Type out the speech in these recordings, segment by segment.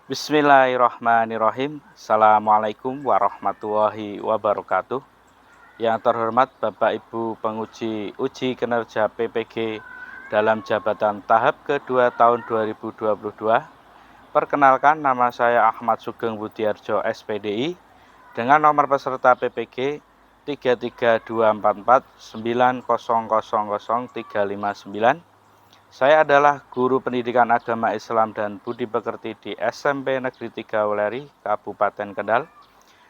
Bismillahirrahmanirrahim. Assalamualaikum warahmatullahi wabarakatuh. Yang terhormat Bapak Ibu penguji uji kinerja PPG dalam jabatan tahap kedua tahun 2022. Perkenalkan, nama saya Ahmad Sugeng Budiarjo SPDI dengan nomor peserta PPG 3324490000359. Saya adalah guru pendidikan agama Islam dan budi pekerti di SMP Negeri 3 Weleri, Kabupaten Kendal,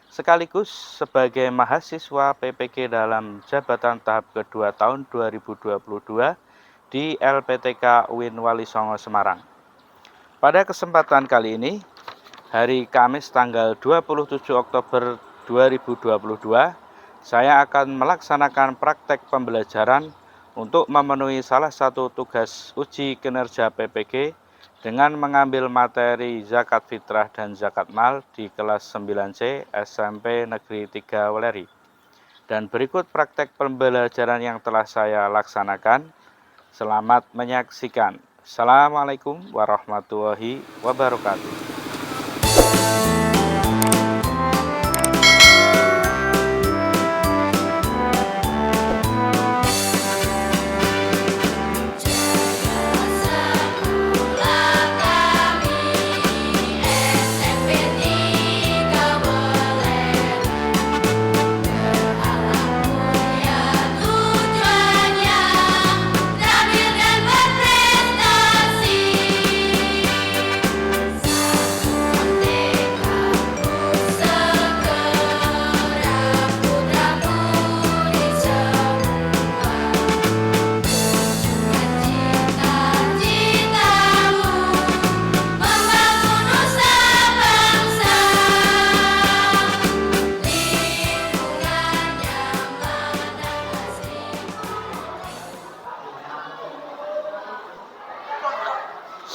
sekaligus sebagai mahasiswa PPG dalam jabatan tahap kedua tahun 2022 di LPTK UIN Wali Songo Semarang. Pada kesempatan kali ini, hari Kamis tanggal 27 Oktober 2022, saya akan melaksanakan praktek pembelajaran untuk memenuhi salah satu tugas uji kinerja PPG dengan mengambil materi zakat fitrah dan zakat mal di kelas 9C SMP Negeri 3 Weleri. Dan berikut praktek pembelajaran yang telah saya laksanakan. Selamat menyaksikan. Assalamualaikum warahmatullahi wabarakatuh.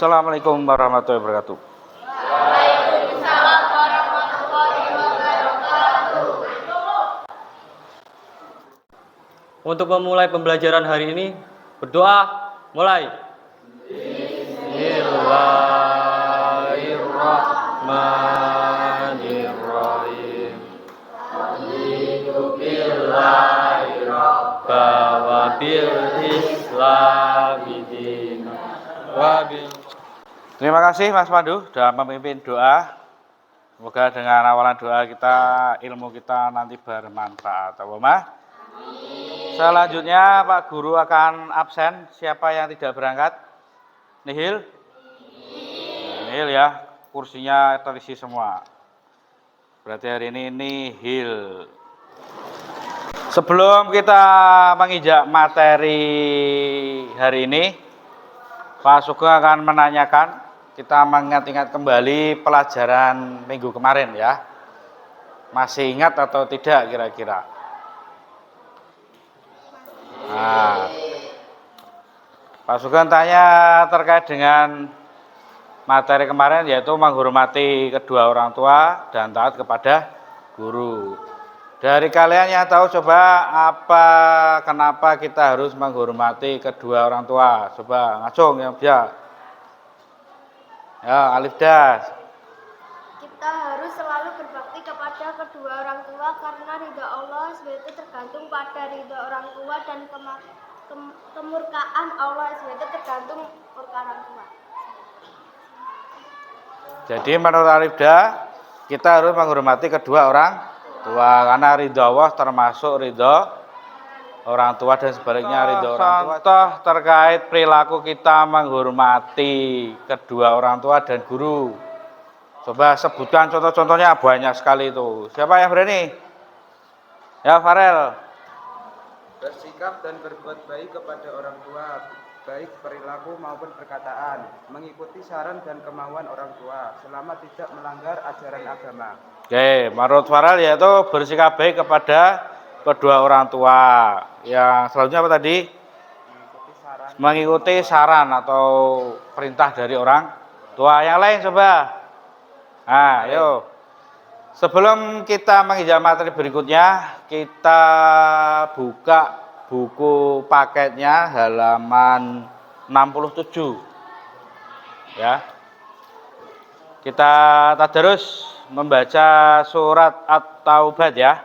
Assalamualaikum warahmatullahi wabarakatuh. Waalaikumsalam warahmatullahi wabarakatuh. Untuk memulai pembelajaran hari ini, berdoa mulai. Bismillahirrahmanirrahim. Alhamdu billahi rabba wa bil islami dina wa bil. Terima kasih Mas Pandu sudah memimpin doa. Semoga dengan awalan doa kita, ilmu kita nanti bermanfaat. Allahumma. Selanjutnya Pak Guru akan absen. Siapa yang tidak berangkat? Nihil? Nihil ya, kursinya terisi semua. Berarti hari ini nihil. Sebelum kita menginjak materi hari ini, Pak Sugeng akan menanyakan, kita mengingat-ingat kembali pelajaran minggu kemarin ya. Masih ingat atau tidak kira-kira? Nah, Pak Sugeng tanya terkait dengan materi kemarin, yaitu menghormati kedua orang tua dan taat kepada guru. Dari kalian yang tahu, coba kenapa kita harus menghormati kedua orang tua? Coba ngacung yang bisa. Ya, Alif Das. Kita harus selalu berbakti kepada kedua orang tua karena ridha Allah SWT tergantung pada ridha orang tua dan kemurkaan Allah SWT tergantung murka orang tua. Jadi menurut Alif Das, kita harus menghormati kedua orang tua karena ridha Allah termasuk ridha orang tua dan sebaliknya ridha orang tua. Contoh terkait perilaku kita menghormati kedua orang tua dan guru. Coba sebutkan contoh-contohnya, banyak sekali itu. Siapa yang berani? Ya, Farel. Bersikap dan berbuat baik kepada orang tua, baik perilaku maupun perkataan, mengikuti saran dan kemauan orang tua selama tidak melanggar ajaran agama. Oke, menurut Farel yaitu bersikap baik kepada kedua orang tua. Yang selanjutnya apa tadi? Mengikuti saran atau perintah dari orang tua. Yang lain coba. Nah, yuk. Sebelum kita menginjak materi berikutnya, kita buka buku paketnya halaman 67. Ya. Kita tadarus membaca surat At-Taubah ya,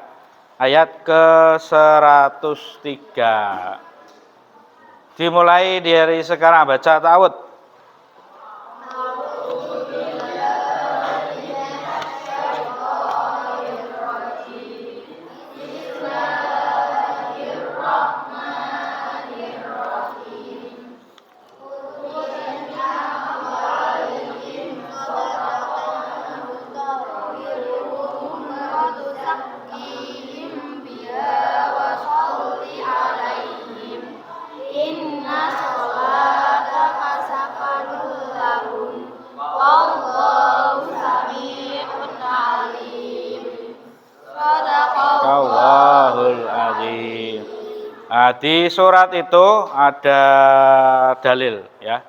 ayat ke-103. Dimulai dari sekarang, baca ta'awud. Nah, di surat itu ada dalil ya.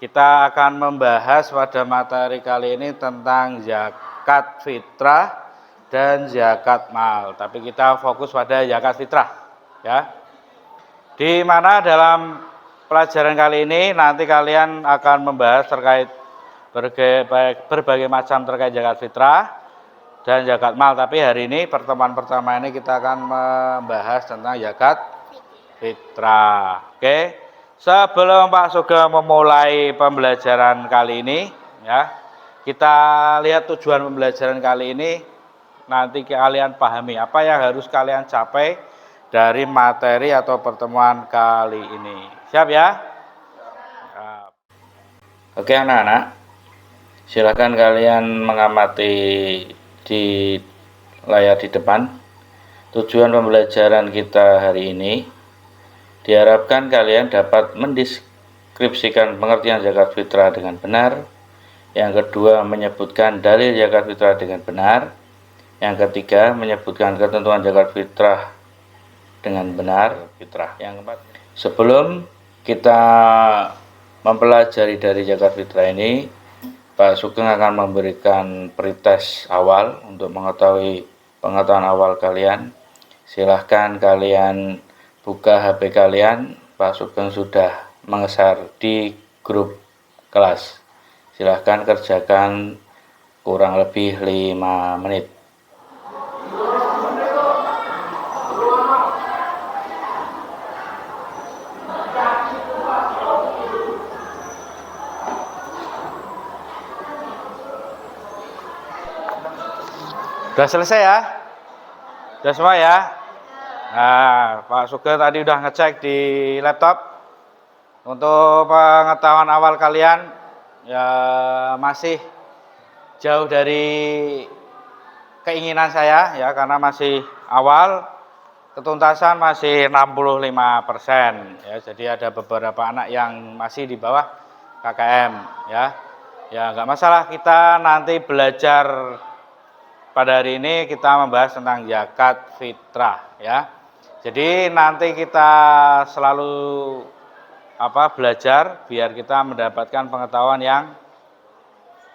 Kita akan membahas pada materi kali ini tentang zakat fitrah dan zakat mal. Tapi kita fokus pada zakat fitrah ya. Di mana dalam pelajaran kali ini nanti kalian akan membahas terkait berbagai macam terkait zakat fitrah dan zakat mal. Tapi hari ini pertemuan pertama ini kita akan membahas tentang zakat fitrah. Oke. Sebelum Pak Sugeng memulai pembelajaran kali ini ya, kita lihat tujuan pembelajaran kali ini. Nanti kalian pahami apa yang harus kalian capai dari materi atau pertemuan kali ini. Siap ya? Siap. Oke anak-anak, silakan kalian mengamati di layar di depan. Tujuan pembelajaran kita hari ini, diharapkan kalian dapat mendeskripsikan pengertian zakat fitrah dengan benar. Yang kedua, menyebutkan dalil zakat fitrah dengan benar. Yang ketiga, menyebutkan ketentuan zakat fitrah dengan benar. Yang keempat, sebelum kita mempelajari dari zakat fitrah ini, Pak Sugeng akan memberikan pretest awal untuk mengetahui pengetahuan awal kalian. Silahkan kalian buka HP kalian. Pak Sugeng sudah mengeser di grup kelas. Silahkan kerjakan kurang lebih 5 menit. Sudah selesai ya? Sudah semua ya? Nah, Pak Sugeng tadi udah ngecek di laptop. Untuk pengetahuan awal kalian ya masih jauh dari keinginan saya ya, karena masih awal, ketuntasan masih 65% ya. Jadi ada beberapa anak yang masih di bawah KKM ya. Ya nggak masalah, kita nanti belajar. Pada hari ini kita membahas tentang zakat fitrah ya. Jadi nanti kita selalu belajar biar kita mendapatkan pengetahuan yang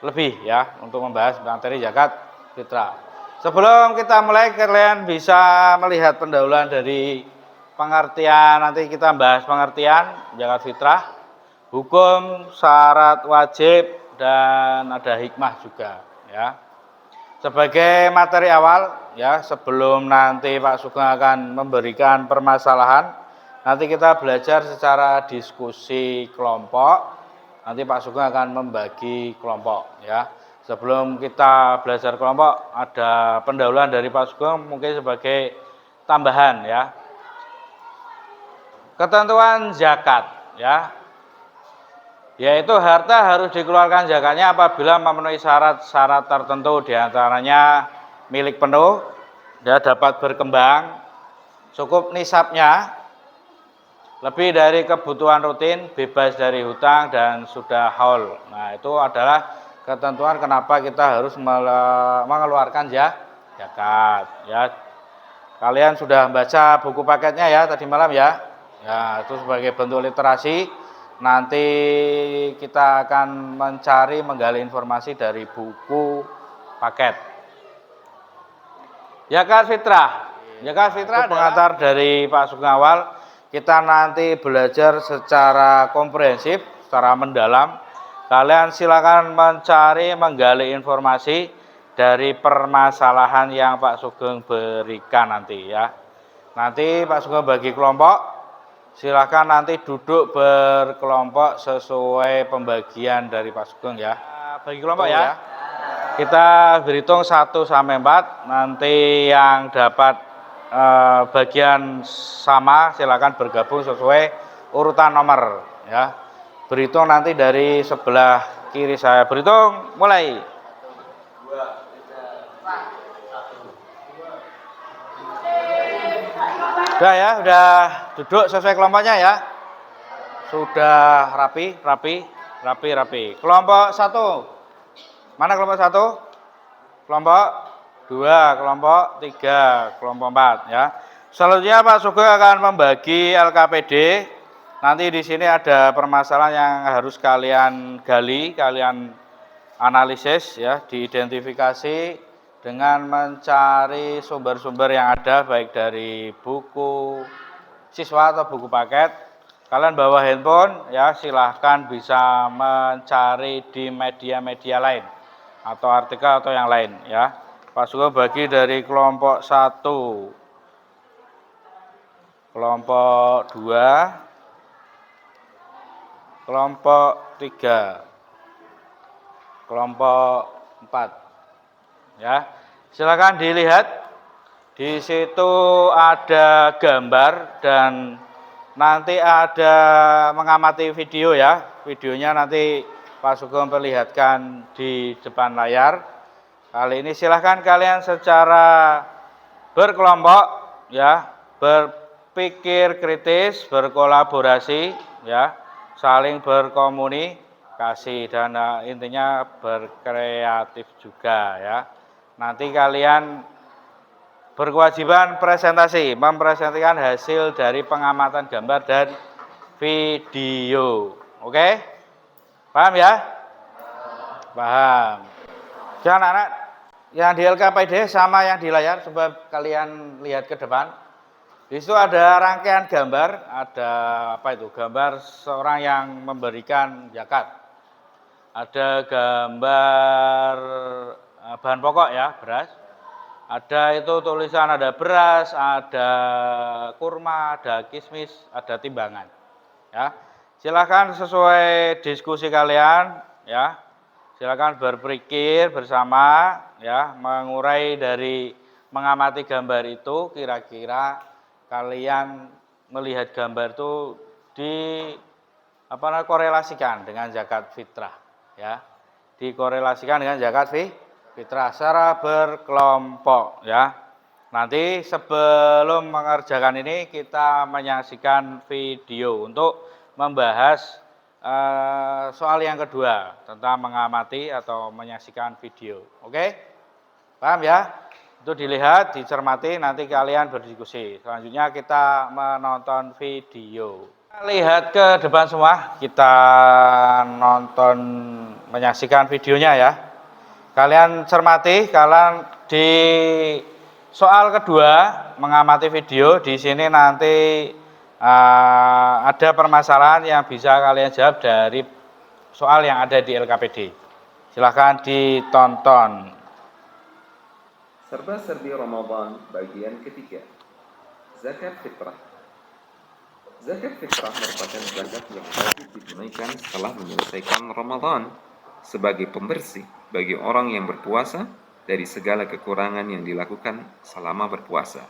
lebih ya untuk membahas materi zakat fitrah. Sebelum kita mulai, kalian bisa melihat pendahuluan dari pengertian. Nanti kita bahas pengertian zakat fitrah, hukum, syarat wajib, dan ada hikmah juga ya. Sebagai materi awal ya, sebelum nanti Pak Sugeng akan memberikan permasalahan, nanti kita belajar secara diskusi kelompok. Nanti Pak Sugeng akan membagi kelompok ya. Sebelum kita belajar kelompok, ada pendahuluan dari Pak Sugeng mungkin sebagai tambahan ya. Ketentuan zakat ya, yaitu harta harus dikeluarkan zakatnya apabila memenuhi syarat-syarat tertentu, diantaranya milik penuh, ya, dapat berkembang, cukup nisabnya, lebih dari kebutuhan rutin, bebas dari hutang, dan sudah haul. Nah, itu adalah ketentuan kenapa kita harus mengeluarkan zakat. Ya, kalian sudah baca buku paketnya ya tadi malam ya. Ya, itu sebagai bentuk literasi. Nanti kita akan menggali informasi dari buku paket. Zakat fitrah. Zakat fitrah pengantar dari Pak Sugeng awal. Kita nanti belajar secara komprehensif, secara mendalam Kalian silakan mencari, menggali informasi dari permasalahan yang Pak Sugeng berikan nanti ya. Nanti Pak Sugeng bagi kelompok, silakan nanti duduk berkelompok sesuai pembagian dari Pak Sugeng ya. Bagi kelompok ya. Kita berhitung 1 sampai 4, nanti yang dapat bagian sama silakan bergabung sesuai urutan nomor ya. Berhitung nanti dari sebelah kiri saya. Berhitung mulai. Udah ya, udah duduk sesuai kelompoknya ya. Sudah rapi. Kelompok 1. Mana kelompok 1? Kelompok 2, kelompok 3, kelompok 4 ya. Selanjutnya Pak Sugeng akan membagi LKPD. Nanti di sini ada permasalahan yang harus kalian gali, kalian analisis ya, diidentifikasi dengan mencari sumber-sumber yang ada baik dari buku siswa atau buku paket. Kalian bawa handphone ya, silahkan bisa mencari di media-media lain atau artikel atau yang lain ya. Pak Sugeng bagi dari kelompok 1, kelompok 2, kelompok 3, kelompok 4 ya. Silakan dilihat. Di situ ada gambar dan nanti ada mengamati video ya. Videonya nanti Pak Sugeng perlihatkan di depan layar. Kali ini silahkan kalian secara berkelompok ya, berpikir kritis, berkolaborasi ya, saling berkomunikasi dan intinya berkreatif juga ya. Nanti kalian berkewajiban presentasi, mempresentasikan hasil dari pengamatan gambar dan video. Oke? Paham ya? Paham. Jangan anak yang di LKPD sama yang di layar, coba kalian lihat ke depan. Di situ ada rangkaian gambar, ada apa itu? Gambar seorang yang memberikan zakat. Ada gambar bahan pokok ya, beras. Ada itu tulisan, ada beras, ada kurma, ada kismis, ada timbangan. Ya. Silakan sesuai diskusi kalian ya. Silakan berpikir bersama ya, mengurai dari mengamati gambar itu, kira-kira kalian melihat gambar itu korelasikan dengan zakat fitrah ya. Dikorelasikan dengan zakat fitrah secara berkelompok ya. Nanti sebelum mengerjakan ini kita menyaksikan video untuk membahas soal yang kedua tentang mengamati atau menyaksikan video. Oke? Paham ya? Itu dilihat, dicermati, nanti kalian berdiskusi. Selanjutnya kita menonton video. Lihat ke depan semua, kita nonton, menyaksikan videonya ya. Kalian cermati, kalian di soal kedua mengamati video, di sini nanti ada permasalahan yang bisa kalian jawab dari soal yang ada di LKPD. Silahkan ditonton. Serba-serbi Ramadan bagian ketiga. Zakat fitrah. Zakat fitrah merupakan zakat yang wajib ditunaikan setelah menyelesaikan Ramadan sebagai pembersih bagi orang yang berpuasa dari segala kekurangan yang dilakukan selama berpuasa.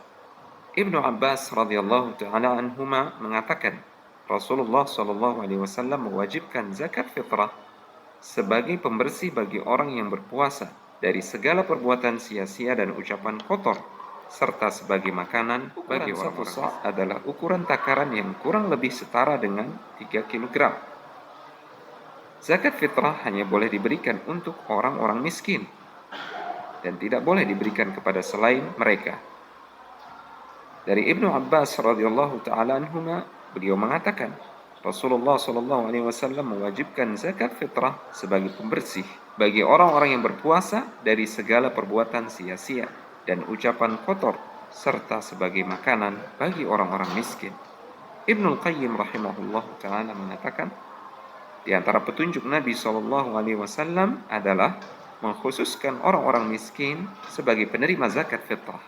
Ibnu Abbas radhiyallahu taala anhuma mengatakan, Rasulullah shallallahu alaihi wasallam mewajibkan zakat fitrah sebagai pembersih bagi orang yang berpuasa dari segala perbuatan sia-sia dan ucapan kotor, serta sebagai makanan bagi orang-orang. 1 sa' adalah ukuran takaran yang kurang lebih setara dengan 3 kg. Zakat fitrah hanya boleh diberikan untuk orang-orang miskin dan tidak boleh diberikan kepada selain mereka. Dari Ibnu Abbas radhiyallahu taala anhuma, beliau mengatakan, Rasulullah sallallahu alaihi wasallam mewajibkan zakat fitrah sebagai pembersih bagi orang-orang yang berpuasa dari segala perbuatan sia-sia dan ucapan kotor, serta sebagai makanan bagi orang-orang miskin. Ibnul Qayyim rahimahullah ta'ala mengatakan, Di antara petunjuk Nabi SAW adalah mengkhususkan orang-orang miskin sebagai penerima zakat fitrah.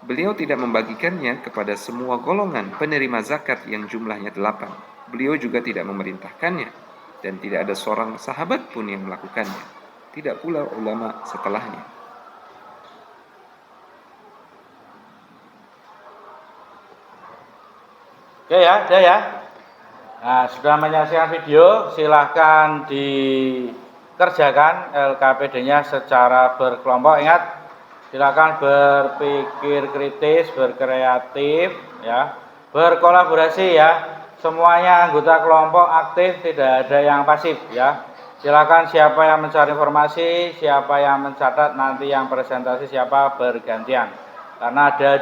Beliau tidak membagikannya kepada semua golongan penerima zakat yang jumlahnya 8. Beliau juga tidak memerintahkannya, dan tidak ada seorang sahabat pun yang melakukannya. Tidak pula ulama setelahnya. Oke ya, udah ya. Nah, sudah menyaksikan video, silahkan dikerjakan LKPD-nya secara berkelompok. Ingat, silakan berpikir kritis, berkreatif, ya, berkolaborasi ya. Semuanya anggota kelompok aktif, tidak ada yang pasif ya. Silakan siapa yang mencari informasi, siapa yang mencatat, nanti yang presentasi siapa bergantian. Karena ada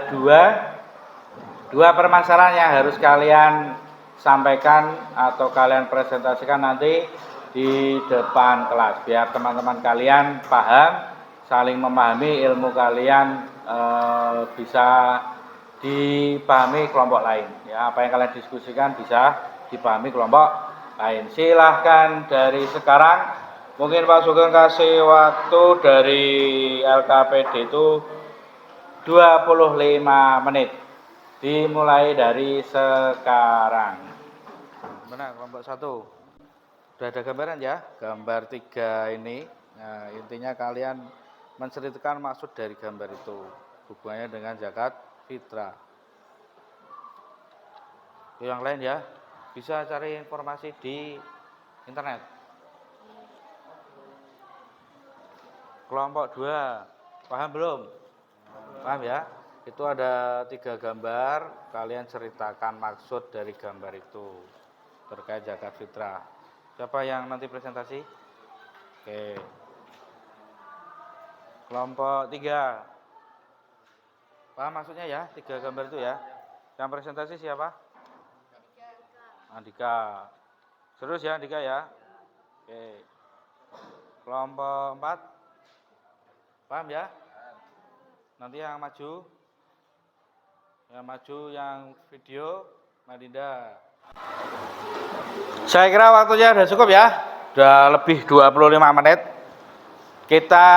dua permasalahan yang harus kalian sampaikan atau kalian presentasikan nanti di depan kelas, biar teman-teman kalian paham, saling memahami, ilmu kalian bisa dipahami kelompok lain ya. Apa yang kalian diskusikan bisa dipahami kelompok lain. Silahkan dari sekarang, mungkin Pak Sugeng kasih waktu dari LKPD itu 25 menit, dimulai dari sekarang. Benar, kelompok 1 sudah ada gambaran ya, gambar 3 ini. Nah, intinya kalian menceritakan maksud dari gambar itu, hubungannya dengan zakat fitrah. Yang lain ya, bisa cari informasi di internet. Kelompok 2, paham belum? Paham ya? Itu ada 3 gambar, kalian ceritakan maksud dari gambar itu terkait zakat fitrah. Siapa yang nanti presentasi? Oke. Kelompok 3, paham maksudnya ya, 3 gambar itu ya. Yang presentasi siapa? Andika. Terus ya Andika ya. Oke. Kelompok 4, paham ya? Nanti yang maju yang video Madinda. Saya kira waktunya sudah cukup ya, sudah lebih 25 menit. Kita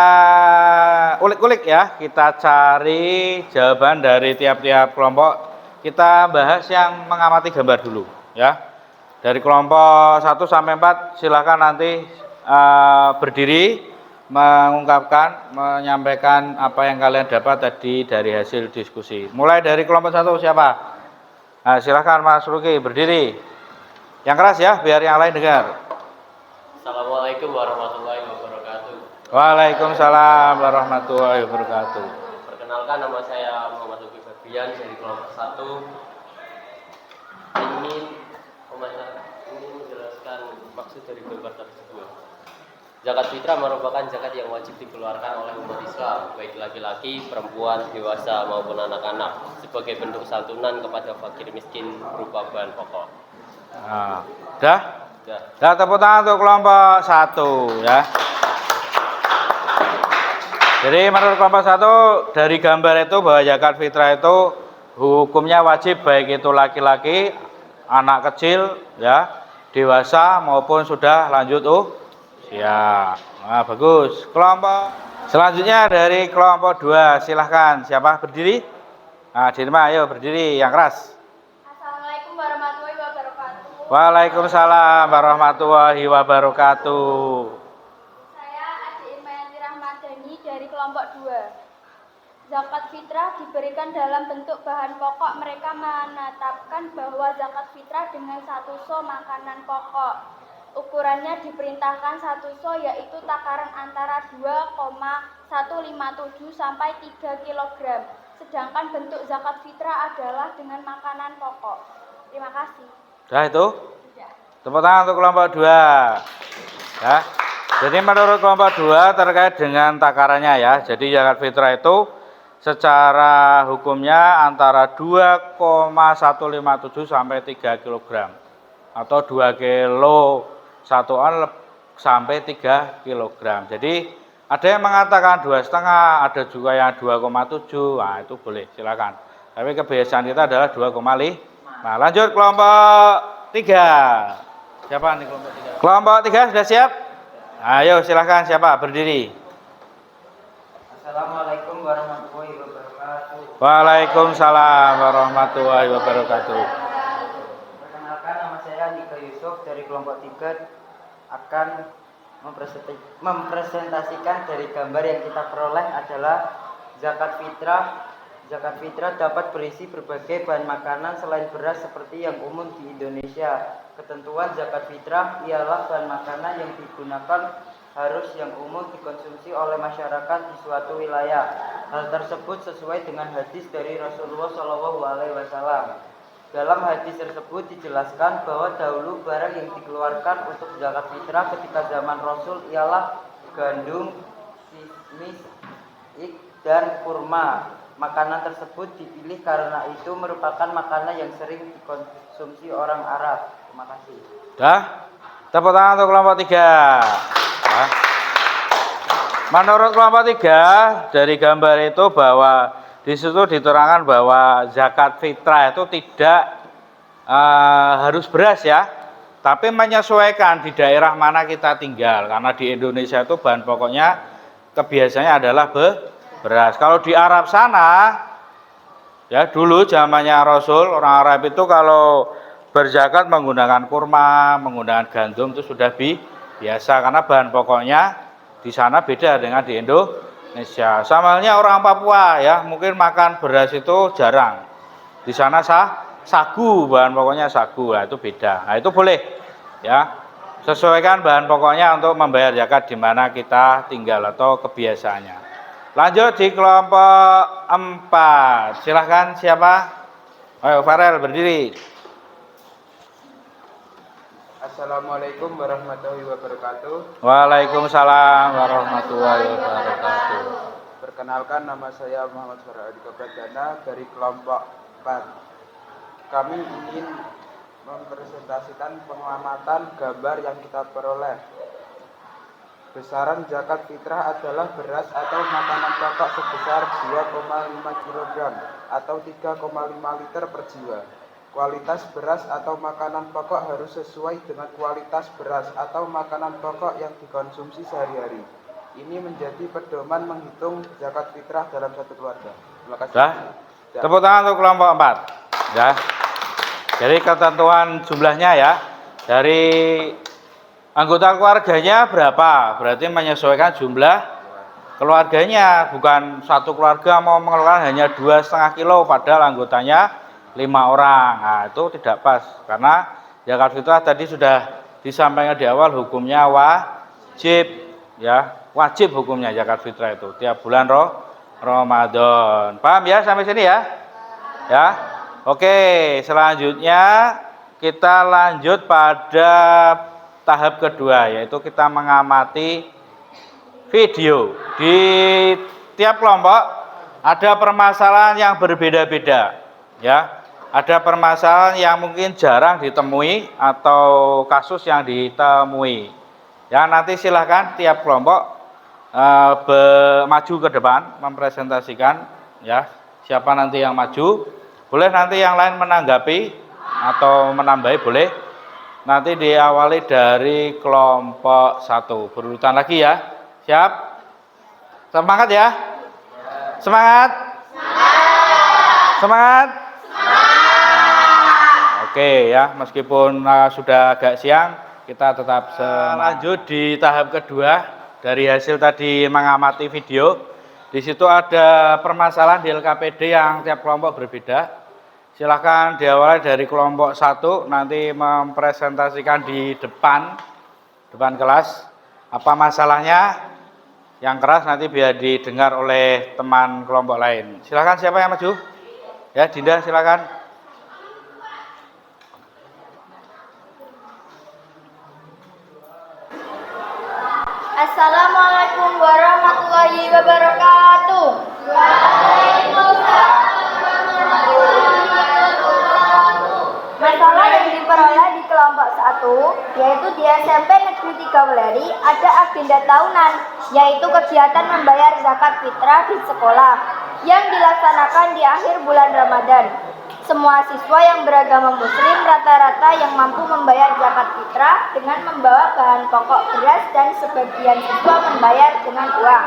ulik-ulik ya, kita cari jawaban dari tiap-tiap kelompok. Kita bahas yang mengamati gambar dulu ya. Dari kelompok 1 sampai 4 silakan nanti berdiri mengungkapkan, menyampaikan apa yang kalian dapat tadi dari hasil diskusi. Mulai dari kelompok 1 siapa? Nah, silahkan Mas Ruki berdiri. Yang keras ya, biar yang lain dengar. Assalamualaikum warahmatullahi wabarakatuh. Waalaikumsalam warahmatullahi wabarakatuh. Perkenalkan, nama saya Muhammad Luki Febrian dari kelompok 1. Ingin menjelaskan maksud dari gambar tersebut. Zakat fitrah merupakan zakat yang wajib dikeluarkan oleh umat Islam, baik laki-laki, perempuan, dewasa maupun anak-anak, sebagai bentuk santunan kepada fakir miskin berupa bahan pokok. Nah, udah? Udah, tepuk tangan untuk kelompok 1 ya. Jadi menurut kelompok 1 dari gambar itu bahwa zakat fitrah itu hukumnya wajib baik itu laki-laki, anak kecil ya, dewasa maupun sudah lanjut ya. Nah, bagus. Kelompok selanjutnya dari kelompok 2, silahkan. Siapa berdiri? Nah, Dirma, ayo berdiri yang keras. Assalamualaikum warahmatullahi wabarakatuh. Waalaikumsalam warahmatullahi wabarakatuh. Saya Adi Irmayanti Rahmadani dari kelompok 2. Zakat fitrah diberikan dalam bentuk bahan pokok. Mereka menetapkan bahwa zakat fitrah dengan 1 so makanan pokok. Ukurannya diperintahkan 1 so, yaitu takaran antara 2,157 sampai 3 kg. Sedangkan bentuk zakat fitrah adalah dengan makanan pokok. Terima kasih. Sudah itu? Sudah. Tepuk tangan untuk kelompok 2. Ya. Jadi menurut kelompok 2 terkait dengan takarannya ya. Jadi zakat fitrah itu secara hukumnya antara 2,157 sampai 3 kg. Atau 2 kilo 1 on sampai 3 kg. Jadi ada yang mengatakan 2,5, ada juga yang 2,7. Nah, itu boleh, silakan. Tapi kebiasaan kita adalah 2,5. Nah, lanjut kelompok 3. Siapa nih kelompok 3? Kelompok 3 sudah siap? Ayo silahkan, siapa berdiri? Assalamualaikum warahmatullahi wabarakatuh. Waalaikumsalam warahmatullahi wabarakatuh. Perkenalkan, nama saya Andika Yusuf dari kelompok 3 akan mempresentasikan dari gambar yang kita peroleh adalah zakat fitrah. Zakat fitrah dapat berisi berbagai bahan makanan selain beras seperti yang umum di Indonesia. Ketentuan zakat fitrah ialah bahan makanan yang digunakan harus yang umum dikonsumsi oleh masyarakat di suatu wilayah. Hal tersebut sesuai dengan hadis dari Rasulullah SAW. Dalam hadis tersebut dijelaskan bahwa dahulu barang yang dikeluarkan untuk zakat fitrah ketika zaman Rasul ialah gandum, kismis, dan kurma. Makanan tersebut dipilih karena itu merupakan makanan yang sering dikonsumsi orang Arab. Terima kasih. Dah? Tepuk tangan untuk kelompok 3. Nah. Menurut kelompok 3 dari gambar itu bahwa di situ diterangkan bahwa zakat fitrah itu tidak harus beras ya, tapi menyesuaikan di daerah mana kita tinggal. Karena di Indonesia itu bahan pokoknya kebiasaannya adalah beras. Kalau di Arab sana, ya dulu zamannya Rasul, orang Arab itu kalau berzakat menggunakan kurma, menggunakan gandum itu sudah biasa karena bahan pokoknya di sana beda dengan di Indonesia. Sama halnya orang Papua ya, mungkin makan beras itu jarang. Di sana sagu, bahan pokoknya sagu, nah itu beda. Nah itu boleh ya. Sesuaikan bahan pokoknya untuk membayar zakat di mana kita tinggal atau kebiasaannya. Lanjut di kelompok 4. Silahkan siapa? Ayo Farel berdiri. Assalamualaikum warahmatullahi wabarakatuh. Waalaikumsalam warahmatullahi wabarakatuh. Perkenalkan, nama saya Muhammad Farhadika Pradana dari kelompok 4. Kami ingin mempresentasikan pengamatan gambar yang kita peroleh. Besaran zakat fitrah adalah beras atau makanan pokok sebesar 2,5 kg atau 3,5 liter per jiwa. Kualitas beras atau makanan pokok harus sesuai dengan kualitas beras atau makanan pokok yang dikonsumsi sehari-hari. Ini menjadi pedoman menghitung zakat fitrah dalam satu keluarga. Terima kasih. Tepuk tangan untuk kelompok 4. Ya. Jadi ketentuan jumlahnya ya. Dari anggota keluarganya berapa? Berarti menyesuaikan jumlah keluarganya. Bukan satu keluarga mau mengeluarkan hanya 2,5 kilo padahal anggotanya 5 orang. Nah, itu tidak pas. Karena zakat fitrah tadi sudah disampaikan di awal hukumnya wajib ya. Wajib hukumnya zakat fitrah itu tiap bulan Ramadan. Paham ya sampai sini ya? Ya. Oke, selanjutnya kita lanjut pada tahap kedua, yaitu kita mengamati video. Di tiap kelompok ada permasalahan yang berbeda-beda, ya. Ada permasalahan yang mungkin jarang ditemui atau kasus yang ditemui. Ya, nanti silahkan tiap kelompok maju ke depan mempresentasikan, ya. Siapa nanti yang maju? Boleh nanti yang lain menanggapi atau menambahi boleh. Nanti diawali dari kelompok 1. Berurutan lagi ya. Siap? Semangat ya? Semangat? Semangat? Oke ya, meskipun sudah agak siang, kita tetap lanjut di tahap kedua dari hasil tadi mengamati video. Di situ ada permasalahan di LKPD yang tiap kelompok berbeda. Silahkan diawali dari kelompok 1, nanti mempresentasikan di depan kelas. Apa masalahnya? Yang keras nanti biar didengar oleh teman kelompok lain. Silahkan siapa yang maju? Ya, Dinda silahkan. Assalamualaikum warahmatullahi wabarakatuh. Waalaikumsalam warahmatullahi wabarakatuh. Masalah yang diperoleh di kelompok 1, yaitu di SMP Negeri 3 Weleri, ada agenda tahunan, yaitu kegiatan membayar zakat fitrah di sekolah yang dilaksanakan di akhir bulan Ramadan. Semua siswa yang beragama muslim rata-rata yang mampu membayar zakat fitrah dengan membawa bahan pokok beras dan sebagian siswa membayar dengan uang.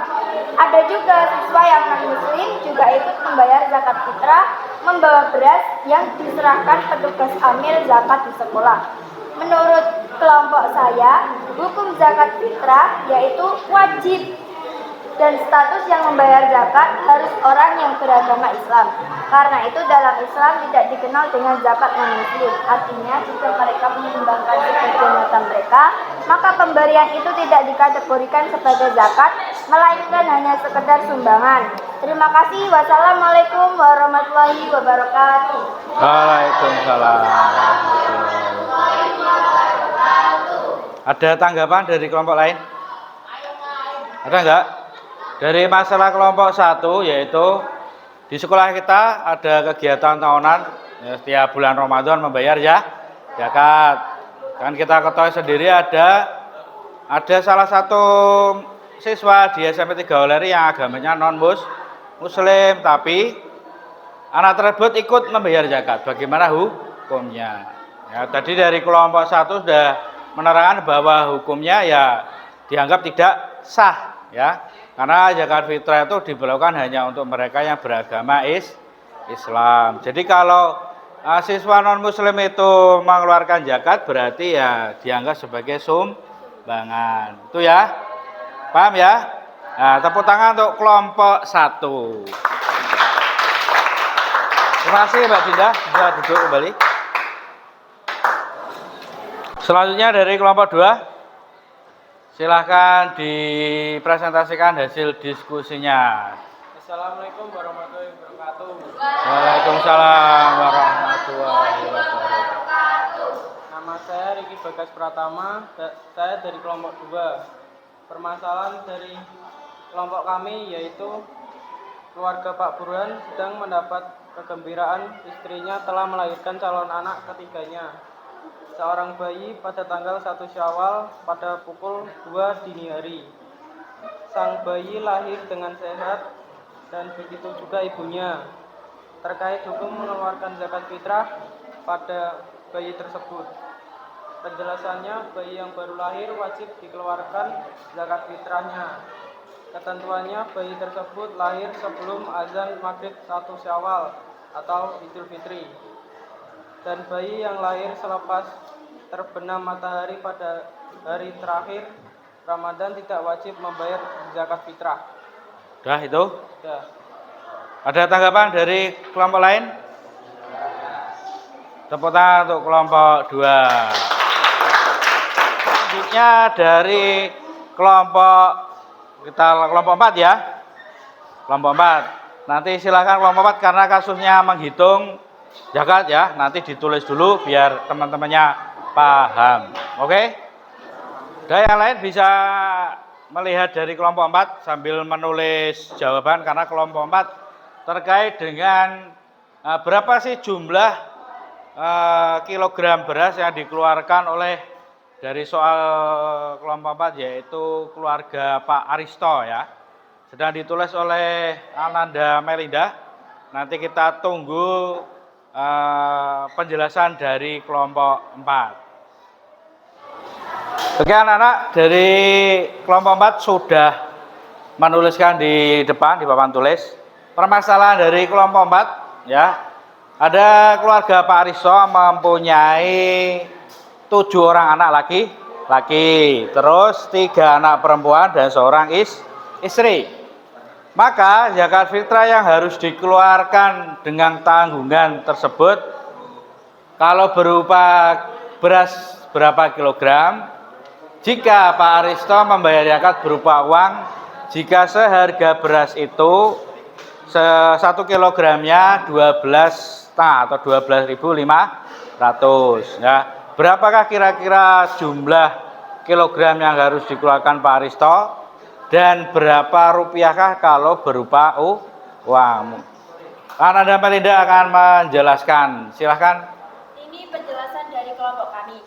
Ada juga siswa yang non-muslim juga ikut membayar zakat fitrah membawa beras yang diserahkan petugas amil zakat di sekolah. Menurut kelompok saya, hukum zakat fitrah yaitu wajib dan status yang membayar zakat harus orang yang beragama Islam. Karena itu dalam Islam tidak dikenal dengan zakat non-muslim. Artinya jika mereka menyumbangkan sebagian harta mereka, maka pemberian itu tidak dikategorikan sebagai zakat, melainkan hanya sekedar sumbangan. Terima kasih. Wassalamualaikum warahmatullahi wabarakatuh. Waalaikumsalam. Ada tanggapan dari kelompok lain? Ada enggak? Dari masalah kelompok 1, yaitu di sekolah kita ada kegiatan tahunan ya, setiap bulan Ramadan membayar zakat. Kan kita ketahui sendiri ada salah satu siswa di SMP 3 Weleri yang agamanya non-muslim, tapi anak tersebut ikut membayar zakat. Bagaimana hukumnya? Ya, tadi dari kelompok 1 sudah menerangkan bahwa hukumnya ya dianggap tidak sah, ya. Karena zakat fitrah itu diberlakukan hanya untuk mereka yang beragama Islam. Jadi kalau siswa non-muslim itu mengeluarkan zakat berarti ya dianggap sebagai sumbangan. Itu ya. Paham ya? Nah, tepuk tangan untuk kelompok 1. Terima kasih Mbak Dinda, bisa duduk kembali. Selanjutnya dari kelompok 2. Silahkan dipresentasikan hasil diskusinya. Assalamualaikum warahmatullahi wabarakatuh. Waalaikumsalam warahmatullahi wabarakatuh. Nama saya Riki Bagas Pratama, saya dari kelompok 2. Permasalahan dari kelompok kami yaitu keluarga Pak Burhan sedang mendapat kegembiraan istrinya telah melahirkan calon anak ketiganya. Seorang bayi pada tanggal 1 Syawal pada pukul 2 dini hari. Sang bayi lahir dengan sehat dan begitu juga ibunya. Terkait hukum mengeluarkan zakat fitrah pada bayi tersebut. Penjelasannya, bayi yang baru lahir wajib dikeluarkan zakat fitrahnya. Ketentuannya, bayi tersebut lahir sebelum azan maghrib 1 Syawal atau Idul Fitri. Dan bayi yang lahir selepas terbenam matahari pada hari terakhir Ramadan tidak wajib membayar zakat fitrah. Sudah itu? Sudah. Ada tanggapan dari kelompok lain? Tepuk tangan untuk kelompok 2. Selanjutnya dari kelompok 4 ya. Kelompok 4. Nanti silakan kelompok 4 karena kasusnya menghitung zakat ya. Nanti ditulis dulu biar teman-temannya paham. Oke? Dan yang lain bisa melihat dari kelompok 4 sambil menulis jawaban karena kelompok 4 terkait dengan berapa sih jumlah kilogram beras yang dikeluarkan oleh dari soal kelompok 4 yaitu keluarga Pak Aristo ya. Sedang ditulis oleh Ananda Melinda. Nanti kita tunggu penjelasan dari kelompok 4. Oke anak-anak, dari kelompok 4 sudah menuliskan di depan, di papan tulis. Permasalahan dari kelompok 4 ya. Ada keluarga Pak Aristo mempunyai 7 orang anak laki, terus 3 anak perempuan dan seorang istri. Maka zakat fitrah yang harus dikeluarkan dengan tanggungan tersebut kalau berupa beras berapa kilogram, jika Pak Aristo membayar zakat berupa uang, jika seharga beras itu 1 kilogramnya 12,5 atau 12.500 ya. Berapakah kira-kira jumlah kilogram yang harus dikeluarkan Pak Aristo? Dan berapa rupiahkah kalau berupa uang? Ananda Melinda akan menjelaskan. Silahkan. Ini penjelasan dari kelompok kami.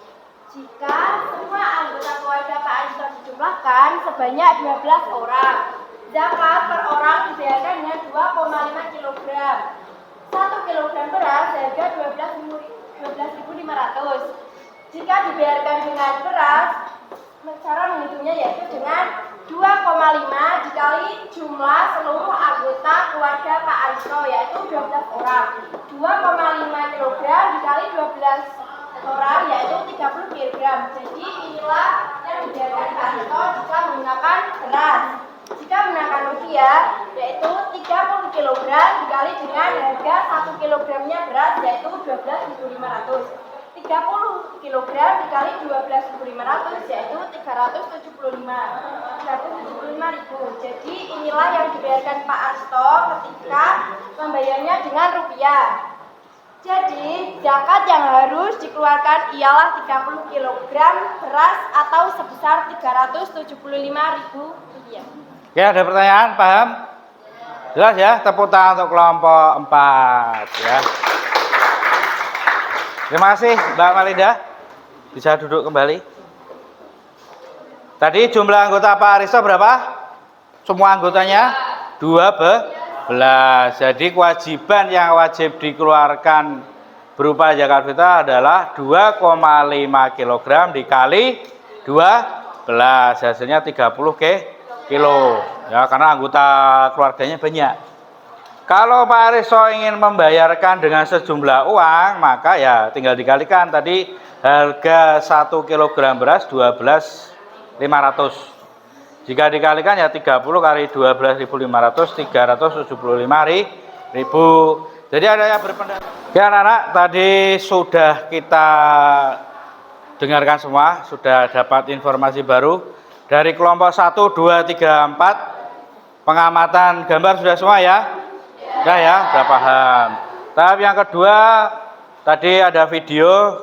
Jika semua anggota keluarga Pak Aristo dijumlahkan sebanyak 12 orang, zakat per orang dibayarkan hanya 2,5 kg. 1 kilogram beras harga 12.500. Jika dibayarkan dengan beras, cara menghitungnya yaitu dengan 2,5 dikali jumlah seluruh anggota keluarga Pak Aristo, yaitu 12 orang. 2,5 kilogram dikali 12 orang, yaitu 30 kilogram. Jadi inilah yang dibayarkan Pak Aristo jika menggunakan beras. Jika menggunakan rupiah, yaitu 30 kilogram dikali dengan harga 1 kilogramnya beras, yaitu 12.500. 30 kilogram dikali 12.500, yaitu 375.000. Jadi inilah yang dibayarkan Pak Aristo ketika membayarnya dengan rupiah. Jadi zakat yang harus dikeluarkan ialah 30 kilogram beras atau sebesar 375.000 rupiah. Oke, ada pertanyaan? Paham? Jelas ya? Tepuk tangan untuk kelompok 4 ya. Terima kasih Mbak Malinda. Bisa duduk kembali. Tadi jumlah anggota Pak Aristo berapa? Semua anggotanya 12. Jadi kewajiban yang wajib dikeluarkan berupa zakat fitrah adalah 2,5 kg dikali 12. Hasilnya 30 kilo. Ya, karena anggota keluarganya banyak. Kalau Pak Aristo ingin membayarkan dengan sejumlah uang, maka ya tinggal dikalikan. Tadi harga 1 kg beras 12.500. Jika dikalikan ya 30 kali 12.500, 375.000. Jadi ada yang berpendapat. Ya anak-anak, tadi sudah kita dengarkan semua, sudah dapat informasi baru dari kelompok 1, 2, 3, 4. Pengamatan gambar sudah semua ya? Ya, sudah paham. Tahap yang kedua, tadi ada video,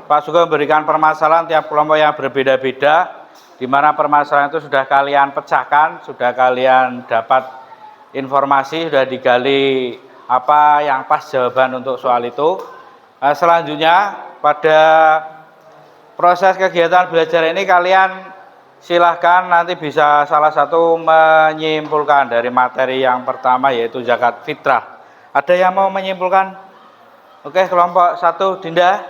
Pak Sugeng memberikan permasalahan tiap kelompok yang berbeda-beda, di mana permasalahan itu sudah kalian pecahkan, sudah kalian dapat informasi, sudah digali apa yang pas jawaban untuk soal itu. Selanjutnya, pada proses kegiatan belajar ini kalian silahkan nanti bisa salah satu menyimpulkan dari materi yang pertama yaitu zakat fitrah. Ada yang mau menyimpulkan? Oke, kelompok 1 Dinda.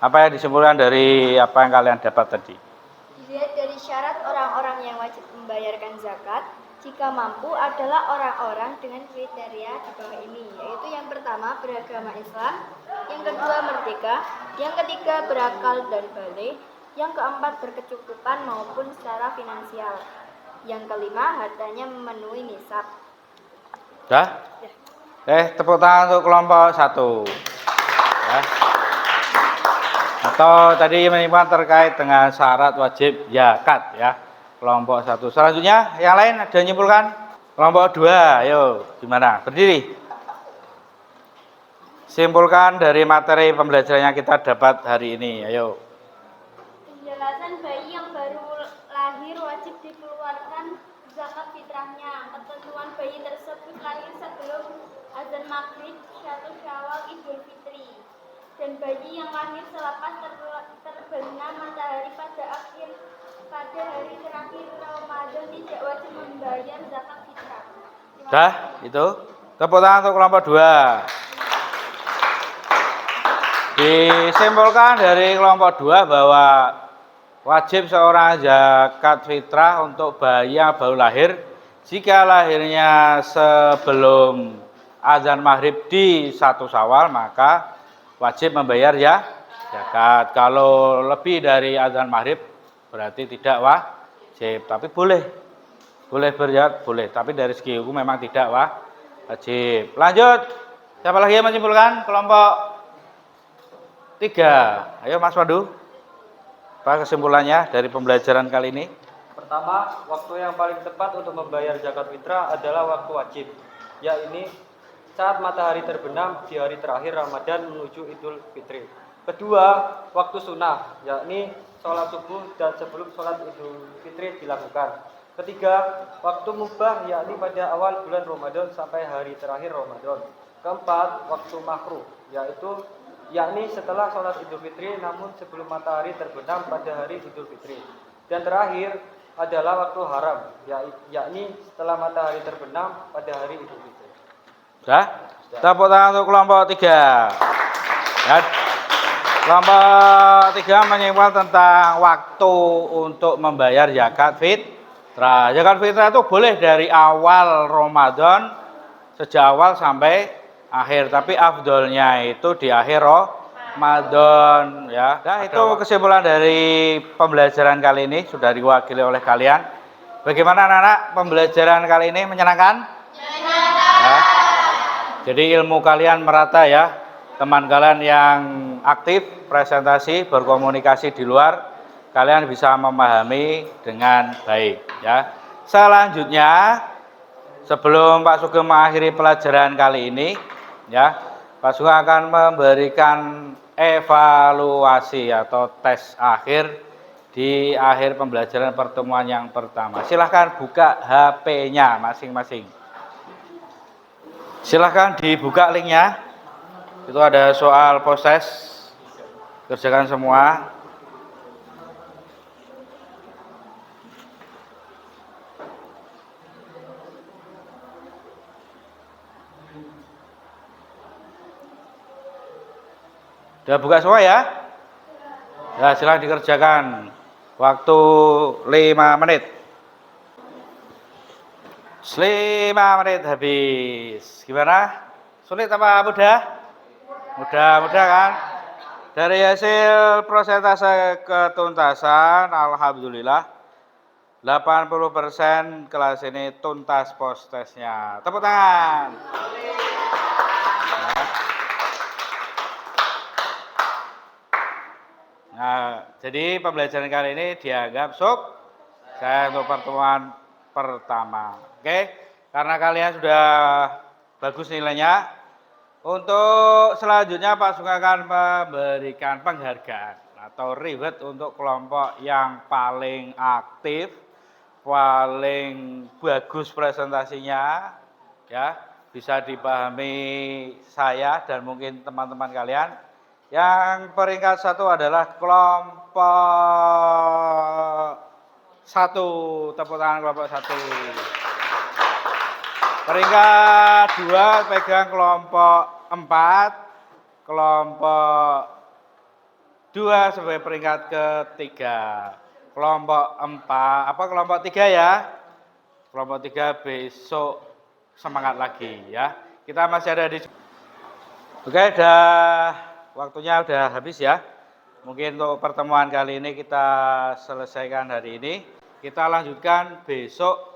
Apa yang disimpulkan dari apa yang kalian dapat tadi? Dilihat dari syarat orang-orang yang wajib membayarkan zakat, jika mampu adalah orang-orang dengan kriteria di bawah ini, yaitu yang pertama beragama Islam, yang kedua merdeka, yang ketiga berakal dan balik, yang keempat berkecukupan maupun secara finansial. Yang kelima hartanya memenuhi nisab. Sudah? Tepuk tangan untuk kelompok 1. Ya. Atau tadi menyimpulkan terkait dengan syarat wajib zakat ya. Kelompok 1. Selanjutnya yang lain ada yang menyimpulkan? Kelompok 2. Ayo, gimana? Berdiri. Simpulkan dari materi pembelajaran yang kita dapat hari ini. Ayo. Penjelasan bayi yang baru lahir wajib dikeluarkan zakat fitrahnya. Ketentuan bayi tersebut lahir sebelum azan maghrib 1 Syawal Idul Fitri. Dan bayi yang lahir selepas terbenam matahari pada hari terakhir Ramadan tidak wajib membayar zakat fitrah. Dah, itu. Tepuk tangan untuk kelompok 2. Disimpulkan dari kelompok 2 bahwa wajib seorang zakat fitrah untuk bayi yang baru lahir jika lahirnya sebelum azan maghrib di 1 Syawal maka wajib membayar ya zakat. Kalau lebih dari azan maghrib berarti tidak wajib, tapi boleh berzakat, boleh. Tapi dari segi hukum memang tidak wajib. Lanjut, siapa lagi yang menyimpulkan? Kelompok 3. Ayo Mas Pandu. Apa kesimpulannya dari pembelajaran kali ini? Pertama, waktu yang paling tepat untuk membayar zakat fitrah adalah waktu wajib, yakni saat matahari terbenam di hari terakhir Ramadan menuju Idul Fitri. Kedua, waktu sunnah, yakni sholat subuh dan sebelum sholat Idul Fitri dilakukan. Ketiga, waktu mubah, yakni pada awal bulan Ramadan sampai hari terakhir Ramadan. Keempat, waktu makruh, yakni setelah sholat Idul Fitri namun sebelum matahari terbenam pada hari Idul Fitri. Dan terakhir adalah waktu haram, yakni setelah matahari terbenam pada hari Idul Fitri. Sudah? Tepuk tangan untuk kelompok 3. Ya. Kelompok 3 menyimpulkan tentang waktu untuk membayar zakat fitrah. Zakat fitrah itu boleh dari awal Ramadan, sejak awal sampai akhir. Tapi afdolnya itu di akhir Ramadan. Ya. Nah, itu kesimpulan dari pembelajaran kali ini sudah diwakili oleh kalian. Bagaimana anak-anak pembelajaran kali ini menyenangkan? Ya. Jadi ilmu kalian merata ya. Teman kalian yang aktif presentasi berkomunikasi di luar, kalian bisa memahami dengan baik ya. Selanjutnya sebelum Pak Sugeng mengakhiri pelajaran kali ini ya, Pak Sugeng akan memberikan evaluasi atau tes akhir di akhir pembelajaran pertemuan yang pertama. Silahkan buka HP-nya masing-masing. Silahkan dibuka linknya. Itu ada soal proses, kerjakan semua. Udah buka semua ya? Ya, silahkan dikerjakan. Waktu 5 menit. 5 menit habis. Gimana? Sulit apa mudah? Mudah kan? Dari hasil persentase ketuntasan, alhamdulillah 80% kelas ini tuntas postesnya. Tepuk tangan. Nah, jadi pembelajaran kali ini dianggap sukses untuk pertemuan pertama. Oke, karena kalian sudah bagus nilainya. Untuk selanjutnya Pak Sugeng akan memberikan penghargaan atau reward untuk kelompok yang paling aktif, paling bagus presentasinya, ya bisa dipahami saya dan mungkin teman-teman kalian. Yang peringkat 1 adalah kelompok 1, tepuk tangan kelompok 1. Peringkat 2 pegang kelompok 4, kelompok 2 sebagai peringkat ketiga. Kelompok 4, kelompok 3 ya? Kelompok 3 besok semangat lagi ya. Kita masih ada di. Oke, waktunya udah habis ya. Mungkin untuk pertemuan kali ini kita selesaikan hari ini. Kita lanjutkan besok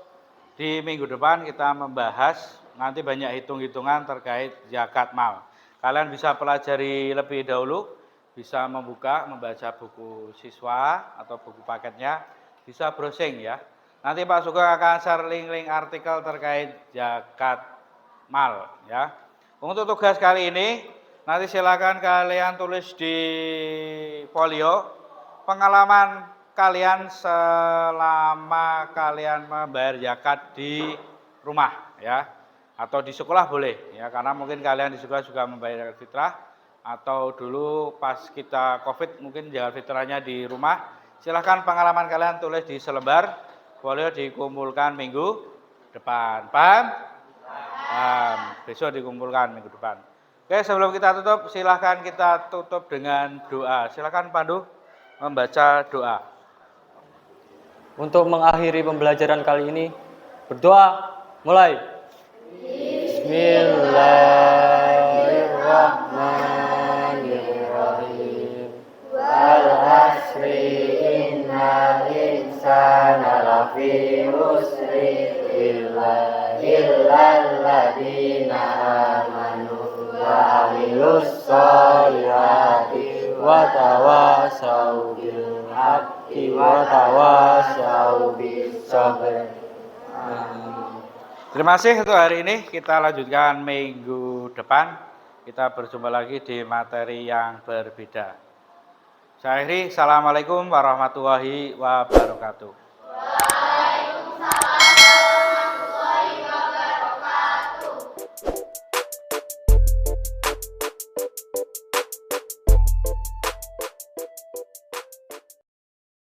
di minggu depan kita membahas. Nanti banyak hitung-hitungan terkait zakat mal. Kalian bisa pelajari lebih dahulu, bisa membaca buku siswa atau buku paketnya, bisa browsing ya. Nanti Pak Sugeng akan share link-link artikel terkait zakat mal ya. Untuk tugas kali ini, nanti silakan kalian tulis di folio pengalaman kalian selama kalian membayar zakat di rumah ya. Atau di sekolah boleh ya, karena mungkin kalian di sekolah juga membayar zakat fitrah, atau dulu pas kita Covid mungkin zakat fitrahnya di rumah. Silahkan pengalaman kalian tulis di selembar, folio dikumpulkan minggu depan. Paham? Paham. Besok dikumpulkan minggu depan. Oke, sebelum kita tutup, silahkan kita tutup dengan doa. Silahkan Pandu membaca doa. Untuk mengakhiri pembelajaran kali ini, berdoa mulai. Bismillahirrahmanirrahim. Wal asri innal insana lafi khusri illa alladziina amanu wa 'amilus sholihati wa tawassaw bil haqqi wa tawassaw bis sabr. Terima kasih untuk hari ini. Kita lanjutkan minggu depan. Kita berjumpa lagi di materi yang berbeda. Saya akhiri. Assalamualaikum warahmatullahi wabarakatuh. Waalaikumsalam warahmatullahi wabarakatuh.